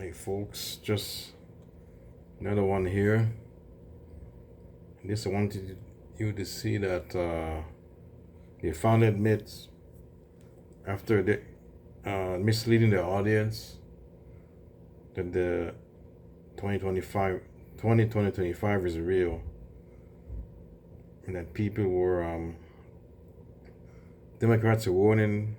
Hey folks, just another one here. This I wanted you to see that they found admits after the misleading the audience that the 2025 is real, and that people were Democrats are warning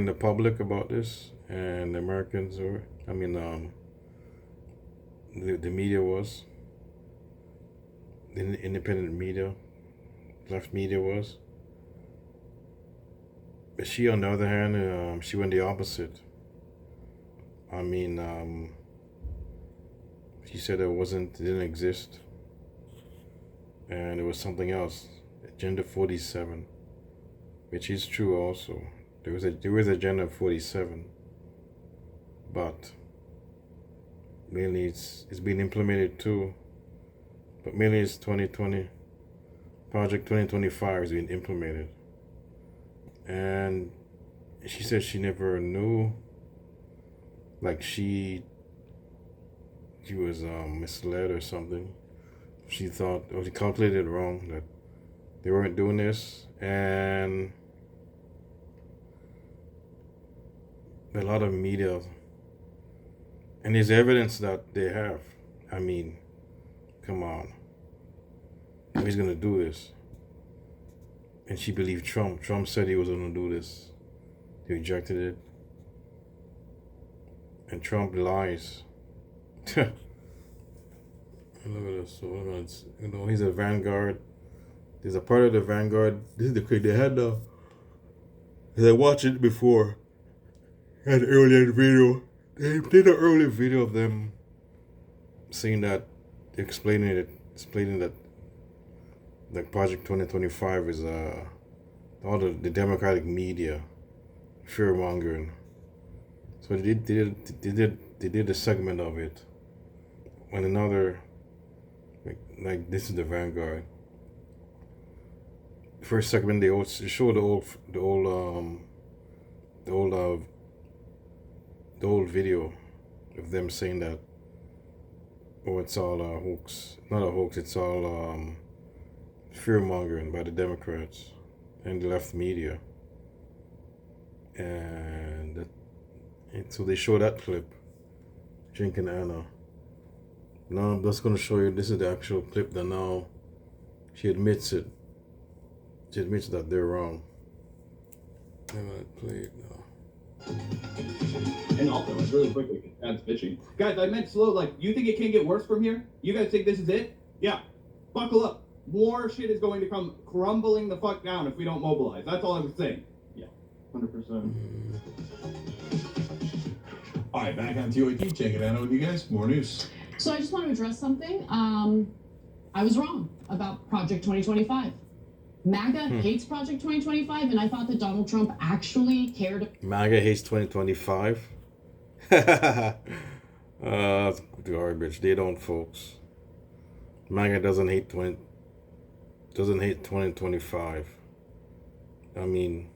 the public about this, and the Americans were, the media was, the independent media, left media was. But she, on the other hand, she went the opposite. She said it didn't exist, and it was something else, Agenda 47, which is true also. There was Agenda 47, but mainly it's being implemented too. But mainly it's 2020, Project 2025 is being implemented. And she said she never knew, like she was misled or something. She thought, or she calculated wrong, that they weren't doing this. And a lot of media, and there's evidence that they have. I mean, come on. He's gonna do this. And she believed Trump. Trump said he was gonna do this. He rejected it. And Trump lies. Look at this. So he's a vanguard. There's a part of the vanguard. This is the clip they had now. I watched it before. Had an earlier video. They did an earlier video of them saying that, explaining that the Project 2025 is all the Democratic media fear mongering. So they did a segment of it. When another, like this is the vanguard. First segment they show the old video of them saying that, oh, it's all a hoax. Not a hoax, it's all fear-mongering by the Democrats and the left media. And so they show that clip, drinking Anna. Now I'm just going to show you, this is the actual clip that now she admits it. She admits that they're wrong. I'm going to play it now. And also, really quickly, that's bitching. Guys, I meant slow, like, you think it can get worse from here? You guys think this is it? Yeah. Buckle up. More shit is going to come crumbling the fuck down if we don't mobilize. That's all I was saying. Yeah, 100%. All right, back on TYT, checking out with you guys. More news. So I just want to address something. I was wrong about Project 2025. MAGA hates Project 2025, and I thought that Donald Trump actually cared. MAGA hates 2025. That's garbage. They don't, folks. MAGA doesn't hate 2025. I mean,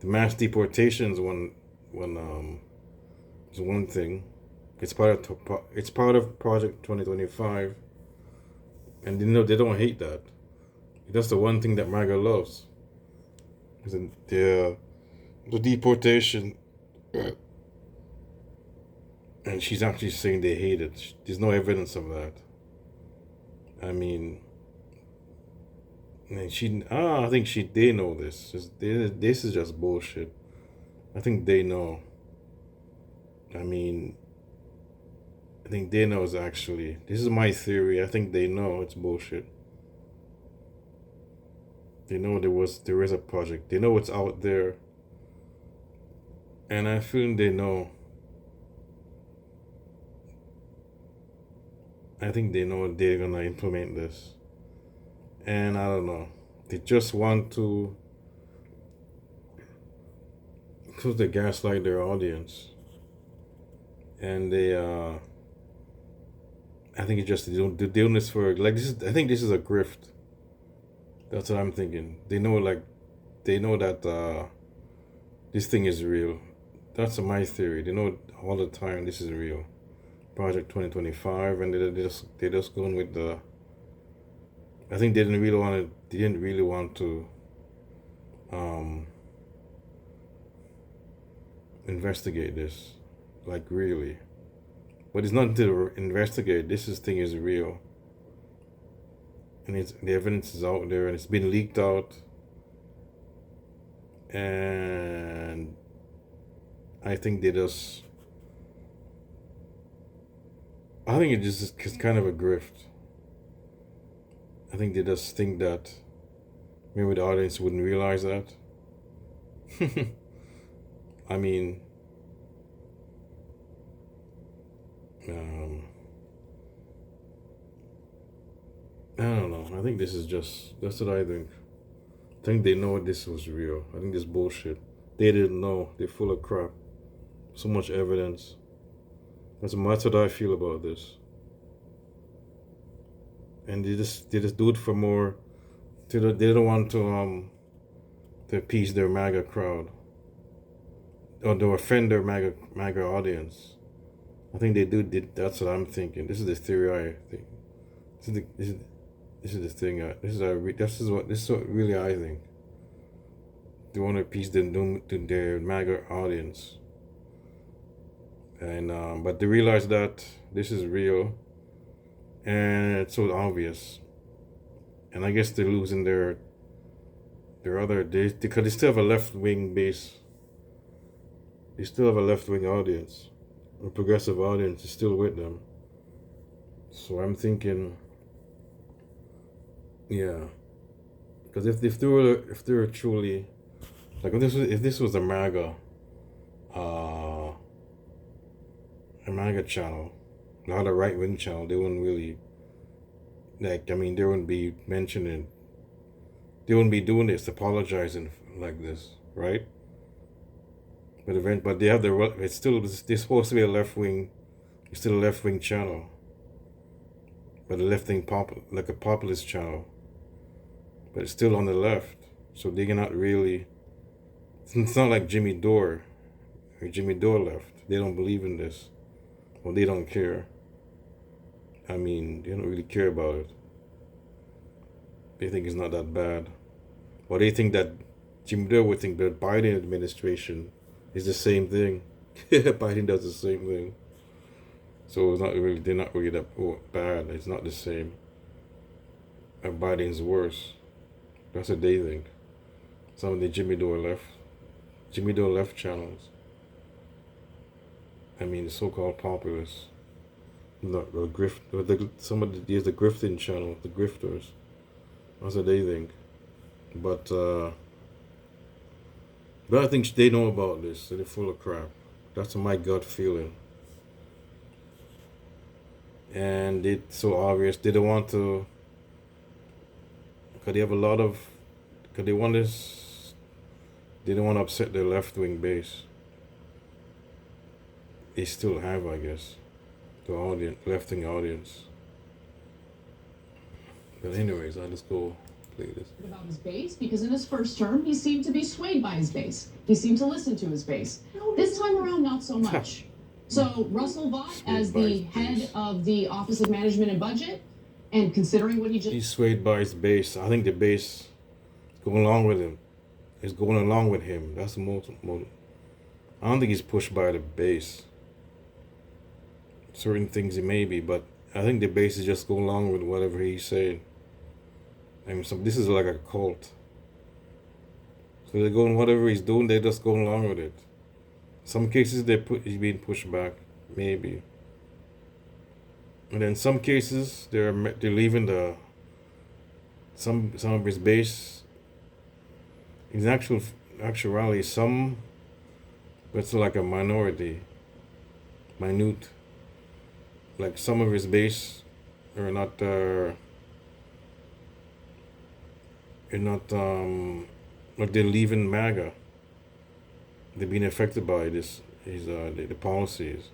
the mass deportations is one thing. It's part of Project 2025, and they don't hate that. That's the one thing that MAGA loves. Is the deportation. And she's actually saying they hate it. There's no evidence of that. I mean, and I think they know this. This is just bullshit. I think they know. I mean, I think they know this is my theory. I think they know it's bullshit. They know there is a project. They know it's out there. And I feel they know. I think they know they're gonna implement this. And I don't know. They just want to gaslight their audience. And they I think it's just they're doing this for, like, I think this is a grift. That's what I'm thinking. They know that this thing is real. That's my theory. They know all the time this is real. Project 2025, and they just going with the. I think they didn't really want to investigate this, like really. But it's not to investigate. This thing is real, and the evidence is out there, and it's been leaked out, and I think they just. I think it's kind of a grift. I think they just think that maybe the audience wouldn't realize that. I mean, I don't know. I think this is that's what I think. I think they know this was real. I think this bullshit. They didn't know. They're full of crap. So much evidence. That's what I feel about this. And they just do it for more. They don't want to appease their MAGA crowd, or to offend their MAGA audience. I think they do. That's what I'm thinking. This is the theory I think. This is the thing. This is what really I think. They want to appease their MAGA audience. And but they realize that this is real, and it's so obvious. And I guess they're losing their other because they still have a left-wing base. They still have a left-wing audience. A progressive audience is still with them. So I'm thinking, yeah, because if they were truly like if this was a MAGA channel, not a right-wing channel, they wouldn't really they wouldn't be mentioning, they wouldn't be doing this, apologizing like this, right? But they have it's still, they're supposed to be a left-wing, it's still a left-wing channel, but a left-wing like a populist channel, but it's still on the left, so they're not really, it's not like Jimmy Dore left. They don't believe in this, or they don't care. They don't really care about it. They think it's not that bad. Or they think that Jimmy Dore would think that Biden administration is the same thing. Biden does the same thing. So they're not really that bad. It's not the same. And Biden's worse. That's what they think. Some of the Jimmy Dore left channels. The so-called populists. The grifting channel, the grifters. That's what they think. But I think they know about this, so they're full of crap. That's my gut feeling. And it's so obvious. They don't want to, because they have a lot of, because they want this, they don't want to upset their left-wing base. They still have, I guess, the audience, left-wing audience. But anyways, I'll just go play this. About his base, because in his first term, he seemed to be swayed by his base. He seemed to listen to his base. This time around, not so much. So Russell Vought, as the head of the Office of Management and Budget, and considering what he just... He's swayed by his base. I think the base is going along with him. Is going along with him. That's the most... I don't think he's pushed by the base. Certain things he may be, but I think the base is just going along with whatever he's saying. This is like a cult. So they're going, whatever he's doing, they're just going along with it. Some cases he's being pushed back, maybe. And then some cases they're leaving some of his base. In actuality, some, but it's like a minute. Like some of his base are not like they're leaving MAGA. They're being affected by this, the policies.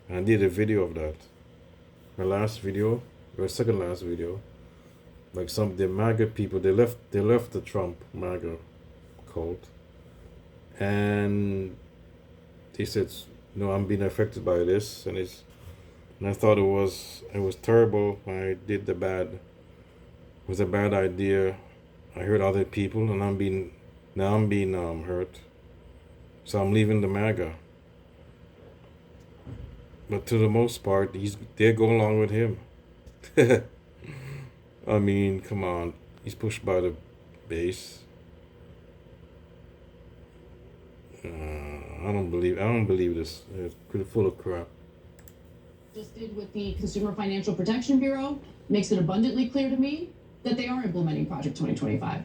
And I did a video of that. My last video, or second last video, like some of the MAGA people, they left the Trump MAGA cult, and he said, no, I'm being affected by this, and I thought it was terrible. I did the bad. It was a bad idea. I hurt other people, and I'm being hurt. So I'm leaving the MAGA. But to the most part, they go along with him. I mean, come on, he's pushed by the base. I don't believe this. It's pretty full of crap. Just did with the Consumer Financial Protection Bureau makes it abundantly clear to me that they are implementing Project 2025.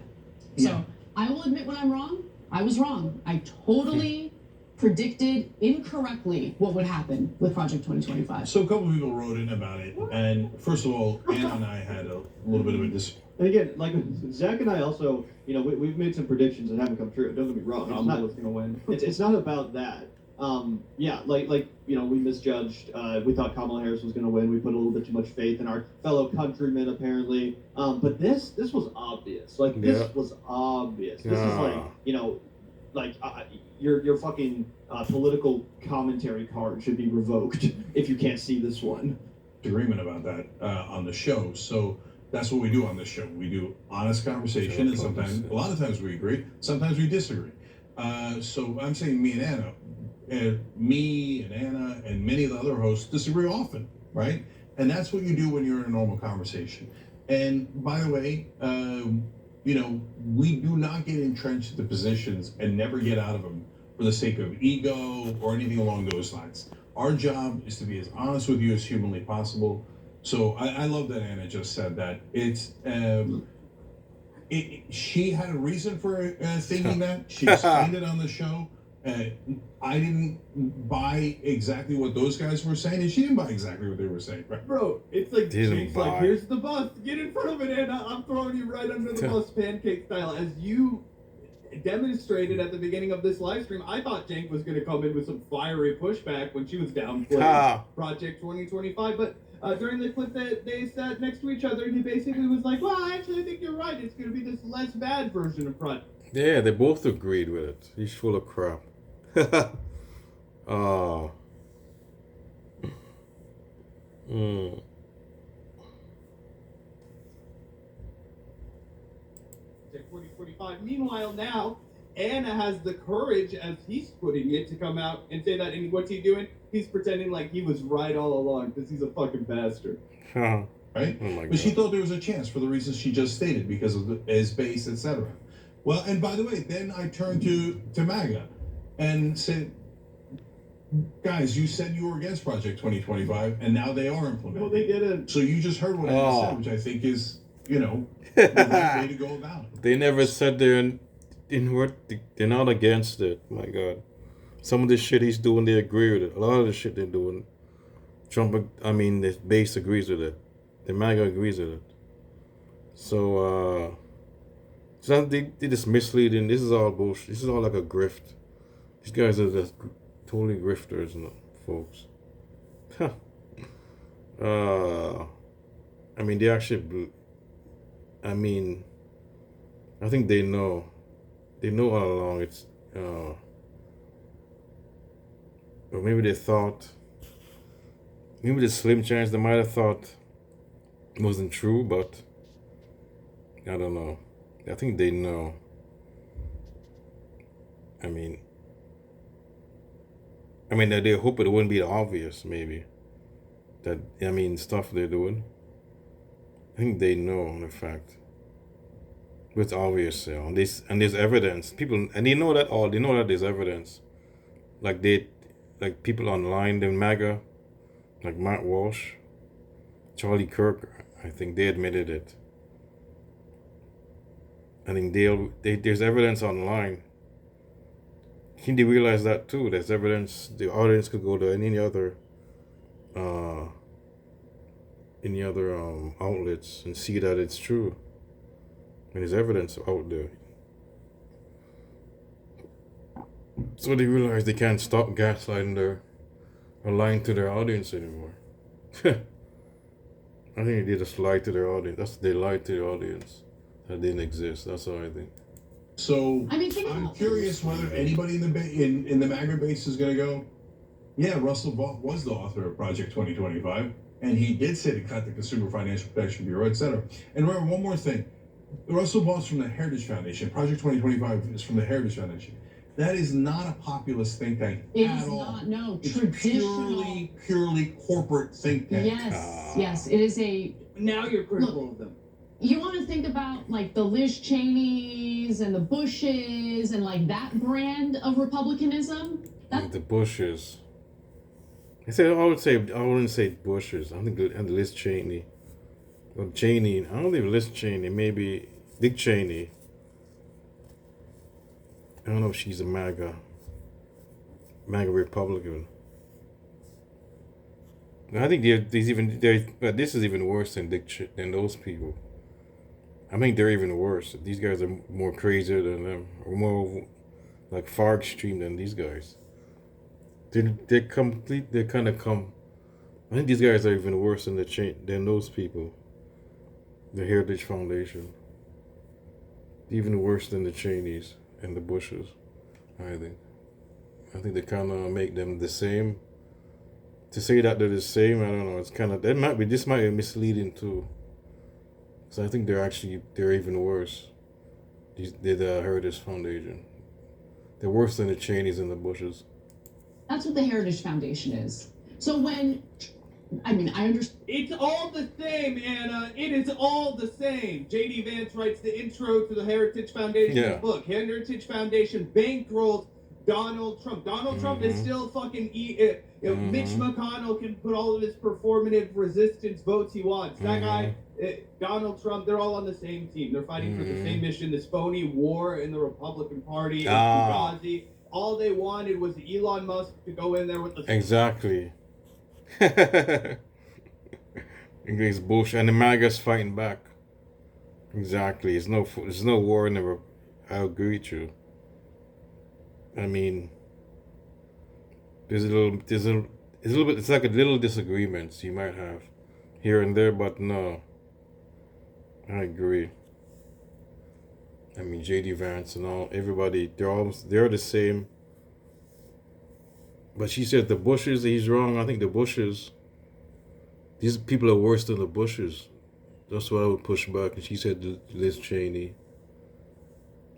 Yeah. So I will admit when I'm wrong. I was wrong. I totally predicted incorrectly what would happen with Project 2025. So a couple of people wrote in about it, and first of all, Anna and I had a little bit of a And again, like Zach and I also, we've made some predictions that haven't come true. Don't get me wrong. Rumble is gonna win. It's not about that. We misjudged. We thought Kamala Harris was going to win. We put a little bit too much faith in our fellow countrymen, apparently. But this was obvious. This was obvious. This is your fucking political commentary card should be revoked if you can't see this one. agreement about that on the show. So that's what we do on this show. We do honest conversation, and sometimes, a lot of times we agree, sometimes we disagree. So I'm saying me and Anna, and many of the other hosts disagree often, right? And that's what you do when you're in a normal conversation. And by the way, we do not get entrenched into positions and never get out of them for the sake of ego or anything along those lines. Our job is to be as honest with you as humanly possible. So I love that Anna just said that. She had a reason for thinking that. She explained it on the show. I didn't buy exactly what those guys were saying, and she didn't buy exactly what they were saying. Right? Bro, it's like Jake's like, buy. here's the bus. Get in front of it, Anna. I'm throwing you right under the bus, pancake style. As you demonstrated at the beginning of this live stream, I thought Jake was going to come in with some fiery pushback when she was downplaying Project 2025, but during the clip that they sat next to each other, he basically was like, well, actually, I think you're right. It's going to be this less bad version of Project. Yeah, they both agreed with it. He's full of crap. Oh. 2045. Meanwhile, now Anna has the courage, as he's putting it, to come out and say that. And what's he doing? He's pretending like he was right all along because he's a fucking bastard. Right? Oh my But she God. thought there was a chance for the reasons she just stated, because of his base, etc. Well, and by the way, then I turned to MAGA and said, guys, you said you were against Project 2025, and now they are implementing. Well, they didn't. So you just heard what I Oh. said, which I think is, the right way to go about it. They never said they're not against it. My God. Some of the shit he's doing, they agree with it. A lot of the shit they're doing, the base agrees with it. The MAGA agrees with it. So, they just misleading. This is all bullshit. This is all like a grift. These guys are just totally grifters, folks. They actually. I think they know. They know all along. It's. Or maybe they thought. Maybe the slim chance they might have thought it wasn't true, but I don't know. I think they know. They hope it wouldn't be obvious, maybe. Stuff they're doing. I think they know the fact. But it's obvious, and there's evidence. People, and they know that there's evidence. Like people online, the MAGA, like Matt Walsh, Charlie Kirk, I think they admitted it. I think there's evidence online. I think they realize that too. There's evidence. The audience could go to any other outlets and see that it's true. And there's evidence out there. So they realize they can't stop gaslighting or lying to their audience anymore. I think they just lied to their audience. They lied to their audience. That didn't exist. That's all I think. So I mean, think I'm about curious whether anybody in the MAGA base is going to go, yeah, Russell Vaught was the author of Project 2025, and he did say to cut the Consumer Financial Protection Bureau, etc. And remember, one more thing. Russell Vaught's from the Heritage Foundation. Project 2025 is from the Heritage Foundation. That is not a populist think tank it at is all. not, no, It's traditional. purely corporate think tank. Yes, it is a. Now you're critical of them. You want to think about like the Liz Cheneys and the Bushes and like that brand of republicanism. The Bushes. I wouldn't say Bushes. I think Liz Cheney. Or Cheney. I don't think Liz Cheney. Maybe Dick Cheney. I don't know if she's a MAGA Republican. I think this is even worse than than those people. I think they're even worse. These guys are more crazier than them, or more like far extreme than these guys. They're complete. They kind of come. I think these guys are even worse than than those people. The Heritage Foundation. Even worse than the Cheneys and the Bushes. I think they kind of make them the same. To say that they're the same, I don't know. It's kind of this might be misleading too. So I think they're even worse. They're the Heritage Foundation. They're worse than the Cheneys and the Bushes. That's what the Heritage Foundation is. So I understand. It's all the same, Anna. It is all the same. J.D. Vance writes the intro to the Heritage Foundation's book. Heritage Foundation bankrolls Donald Trump. Donald Trump is still fucking Mitch McConnell can put all of his performative resistance votes he wants. That guy, Donald Trump, they're all on the same team. They're fighting for the same mission. This phony war in the Republican Party, Benghazi. All they wanted was Elon Musk to go in there with the... Exactly. English bullshit. And the MAGA's fighting back. Exactly. There's no war in the... I agree with you. I mean, there's a little bit, it's like a little disagreements you might have here and there, but no, I agree. I mean, J.D. Vance and all, everybody, they're the same. But she said the Bushes, he's wrong. I think the Bushes, these people are worse than the Bushes. That's what I would push back. And she said Liz Cheney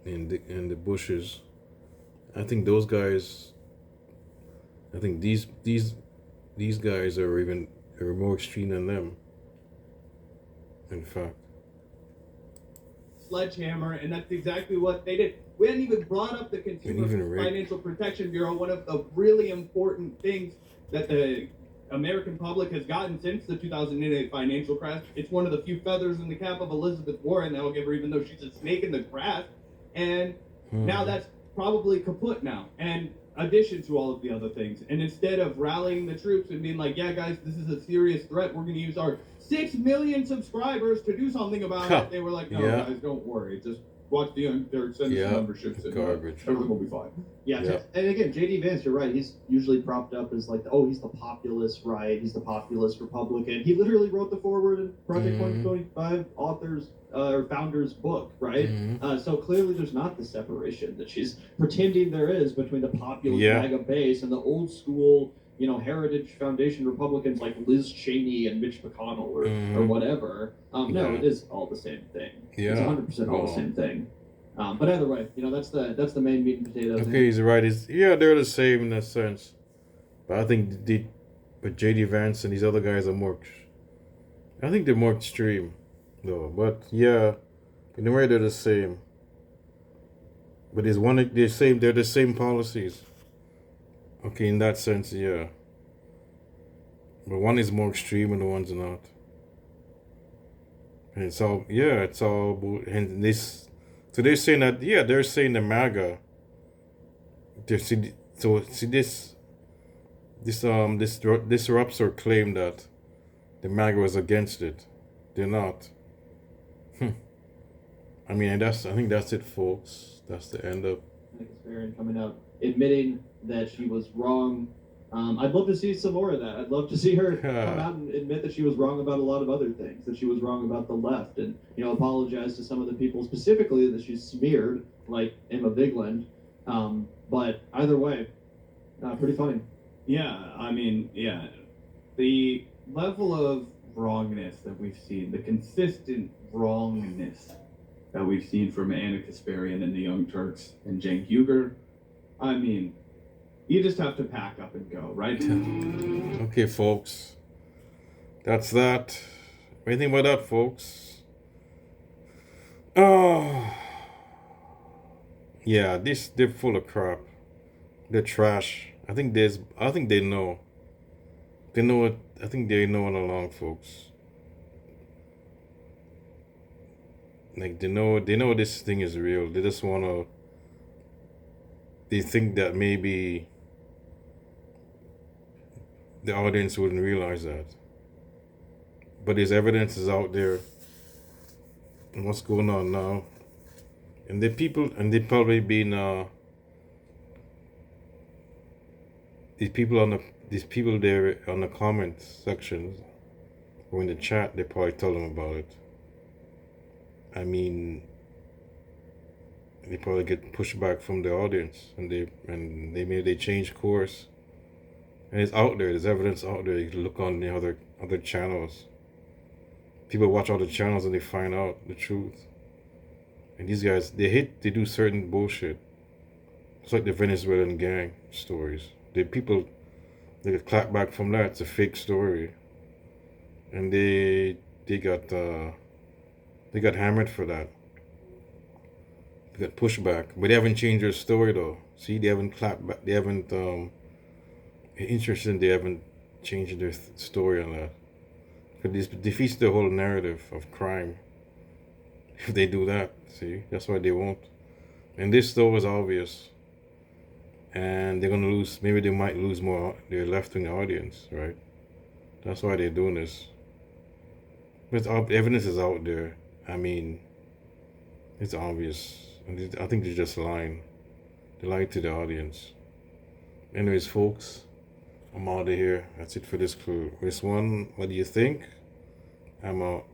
and the Bushes. I think those guys. I think these guys are more extreme than them. In fact. Sledgehammer, and that's exactly what they did. We hadn't even brought up the Consumer Financial Protection Bureau, one of the really important things that the American public has gotten since the 2008 financial crash. It's one of the few feathers in the cap of Elizabeth Warren that will give her, even though she's a snake in the grass. And now that's probably kaput now, and addition to all of the other things. And instead of rallying the troops and being like, yeah, guys, this is a serious threat, we're going to use our 6 million subscribers to do something about it, they were like, no, guys, don't worry. Just watch the extended memberships and garbage. Everything will be fine. Yeah. And again, J.D. Vance, you're right. He's usually propped up as like, he's the populist right. He's the populist Republican. He literally wrote the foreword in Project 2025 or founder's book, right? So clearly there's not the separation that she's pretending there is between the populist MAGA base and the old school, Heritage Foundation Republicans like Liz Cheney and Mitch McConnell or whatever. No, it is all the same thing. It's 100% all the same thing. But either way, that's the main meat and potatoes. Okay, he's right. They're the same in a sense, but I think but J.D. Vance and these other guys are more. I think they're more extreme, though. But in a way they're the same. But there's one they're the same policies. Okay, in that sense, yeah. But one is more extreme and the one's not. And it's all and this. So they're saying that, they're saying the MAGA. This disrupts or claim that the MAGA was against it. They're not. I mean, I think that's it, folks. That's the end of. I think it's Barron coming out admitting that she was wrong. I'd love to see some more of that. I'd love to see her come out and admit that she was wrong about a lot of other things, that she was wrong about the left, and apologize to some of the people specifically that she's smeared like Emma Bigland. But either way, pretty funny. Yeah, I mean, yeah, the level of wrongness that we've seen, the consistent wrongness that we've seen from Anna Kasparian and the Young Turks and Cenk Uygur, I mean, you just have to pack up and go, right? Okay, folks. That's that. What do you think about that, folks? Oh. Yeah, they're full of crap. They're trash. I think they know. They know it. I think they know it along, folks. Like they know this thing is real. They just wanna. They think that maybe the audience wouldn't realize that. But there's evidence is out there. And what's going on now? And they probably been these people there on the comment sections or in the chat, they probably tell them about it. I mean, they probably get pushback from the audience, and maybe they change course. And it's out there. There's evidence out there. You can look on the other channels. People watch other channels and they find out the truth. And these guys, they do certain bullshit. It's like the Venezuelan gang stories. They get clapped back from that. It's a fake story, and they got hammered for that. They got pushback, but they haven't changed their story though. See, they haven't clapped back. They haven't interesting. They haven't changed their story on that. Because this defeats the whole narrative of crime. If they do that, see, that's why they won't. And this though is obvious. And they're gonna lose. Maybe they might lose more their left-wing audience, right? That's why they're doing this. But evidence is out there. I mean, it's obvious. And I think they're just lying. They lie to the audience. Anyways, folks, I'm out of here. That's it for this one. What do you think? I'm out.